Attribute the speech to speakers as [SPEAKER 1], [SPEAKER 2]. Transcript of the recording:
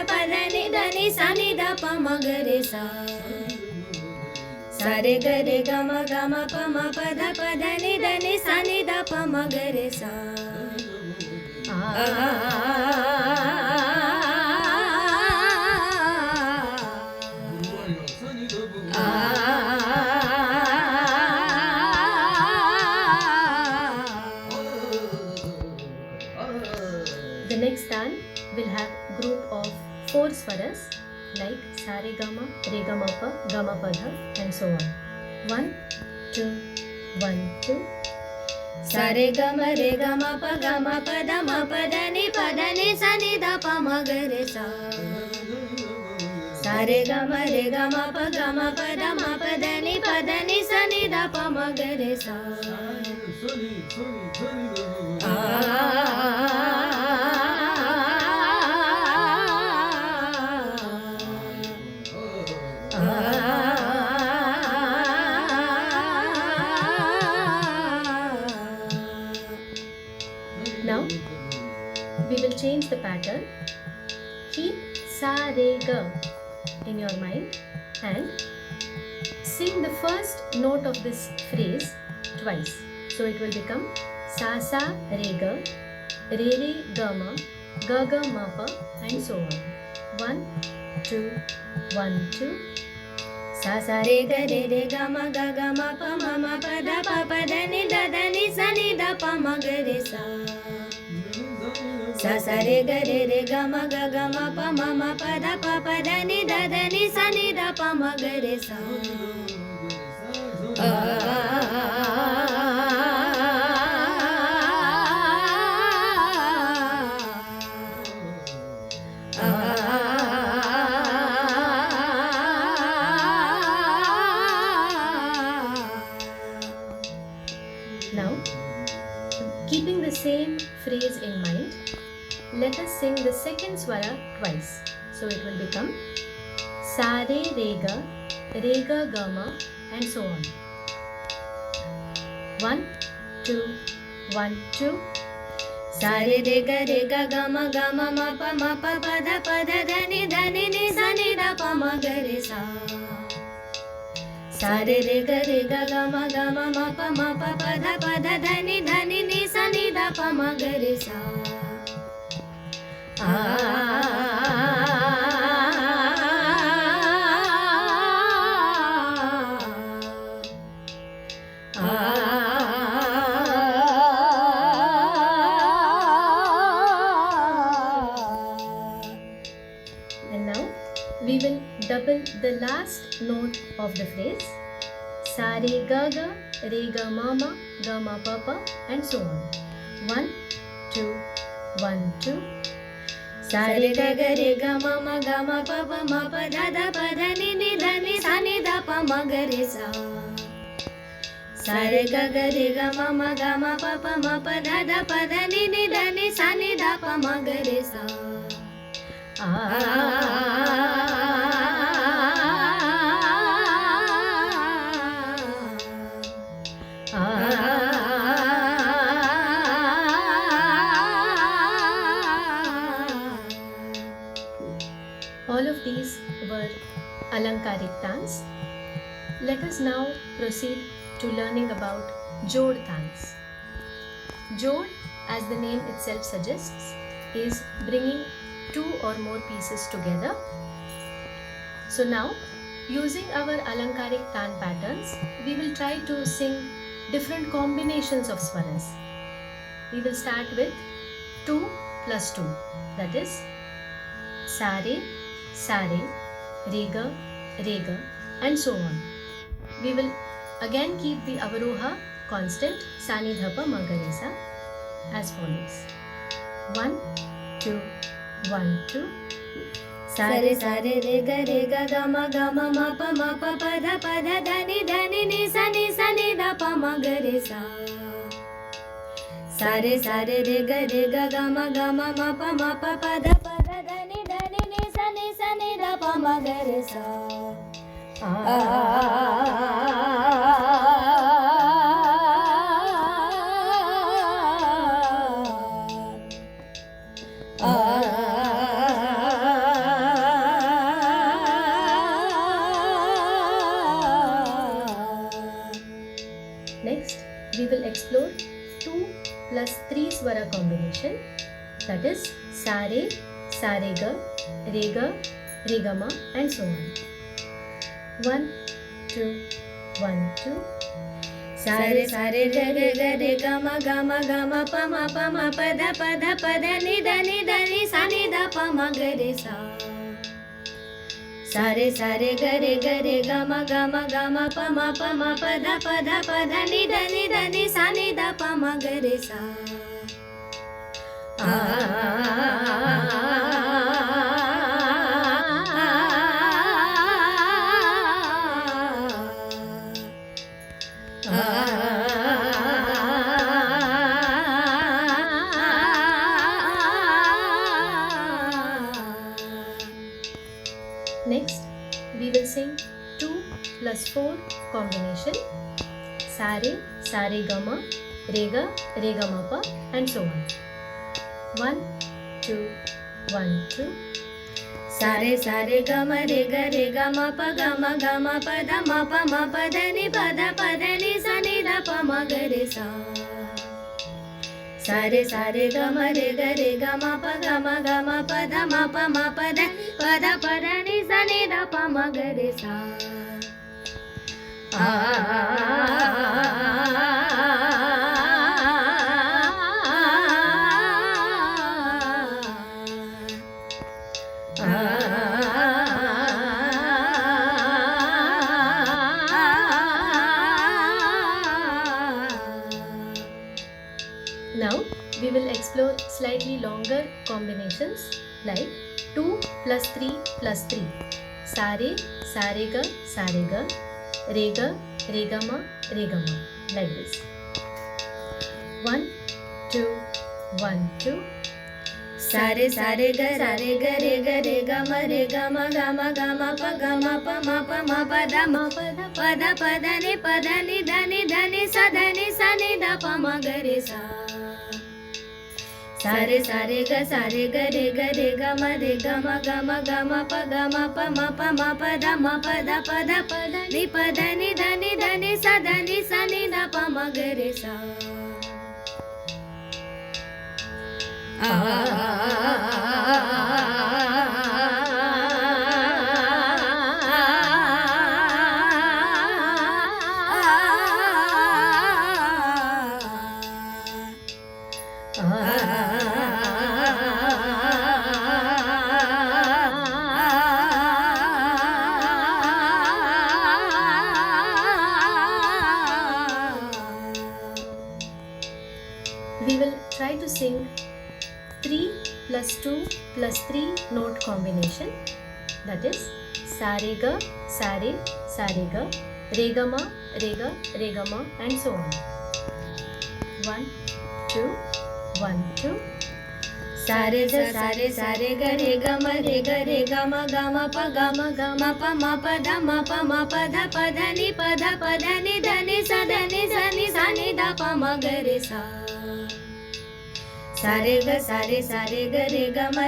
[SPEAKER 1] पद नि ध नि सा नि ध प म ग रे सा सा रे ग रे ग म प म प ध नि ध नि सा नि ध प म ग रे सा The next stand will have group of 4 swaras like sa re ga ma pa dha and so on. 1 2 1 2 sa re ga ma pa dha ma pa dha ni sa ni dha pa ma ga re sa sa re ga ma pa dha ma pa dha ni sa ni dha pa ma ga re sa Now we will change the pattern. Keep sa re ga in your mind and sing the first note of this phrase twice. So it will become sa sa re re ga ma pa and so on. 1 2 1 2 sa sa re ga ma pa ma pa dha ni sa ni dha pa ma ga re sa sa sa re ga ma pa ma pa dha ni sa ni dha pa ma ga re sa Now, keeping the same phrase in mind, let us sing the second swara twice. So it will become sa re ga ga ma and so on. 1 2 1 2 sa re ga ga ma pa dha ni sa ni dha pa ma ga re sa sa re ga ma pa dha ni sa ni dha pa ma ga re sa And now we will double the last note of the phrase sa re ga ma pa and so on. 1 2 1 2 sa re ga ma pa dha ni sa ni dha pa ma ga re sa sa re ga ma pa dha ni sa ni dha pa ma ga re sa All of these were Alankaric Tans. Let us now proceed to learning about Jod Tans. Jod, as the name itself suggests, is bringing 2 or more pieces together. So now, using our Alankaric Tan patterns, we will try to sing different combinations of swaras. We will start with 2 plus 2, that is sa re, re ga and so on. We will again keep the avaroha constant sa ni dha pa ma ga re sa as follows. 1 2 1 2 sa re re ga ga ma pa dha ni sa ni dha pa ma ga re sa sa re ga ga ma pa dha ni sa ni dha pa ma ga re sa swara combination, that is sa re, sa re ga, re ga ma, and so on. 1, 2, 1, 2.
[SPEAKER 2] Sa re ga re ga ma pa ma pa da ni da ni sa ni da pa ma ga re sa. Sa re ga re ga ma pa ma pa da ni da ni sa ni da pa ma ga re sa.
[SPEAKER 1] Next, we will sing 2 plus 4 combination, sa re ga ma pa, and so on. 1, 2, 1, 2.
[SPEAKER 2] Sa re ga ma pa da ni sa ni da pa ma ga re sa. Sa re ga ma pa da ni sa ni da pa ma ga re sa.
[SPEAKER 1] Now we will explore slightly longer combinations like 2 plus 3 plus 3. Sa re ga, re ga ma, like this. 1, 2, 1, 2.
[SPEAKER 2] Sa re ga re ga ma pa ma pa ni da ni sa ni da pa ma ga re sa. Sa re ga re ga ma pa ni da ni sa ni da pa ma ga re sa.
[SPEAKER 1] We will try to sing 3 plus 2 plus 3 note combination, that is sa re ga, re ga ma, and so on. 1, 2, 1, 2.
[SPEAKER 2] Sa re ga re ga ma pa da ni da ni sa ni da pa ma ga re sa. Sa re ga re ga ma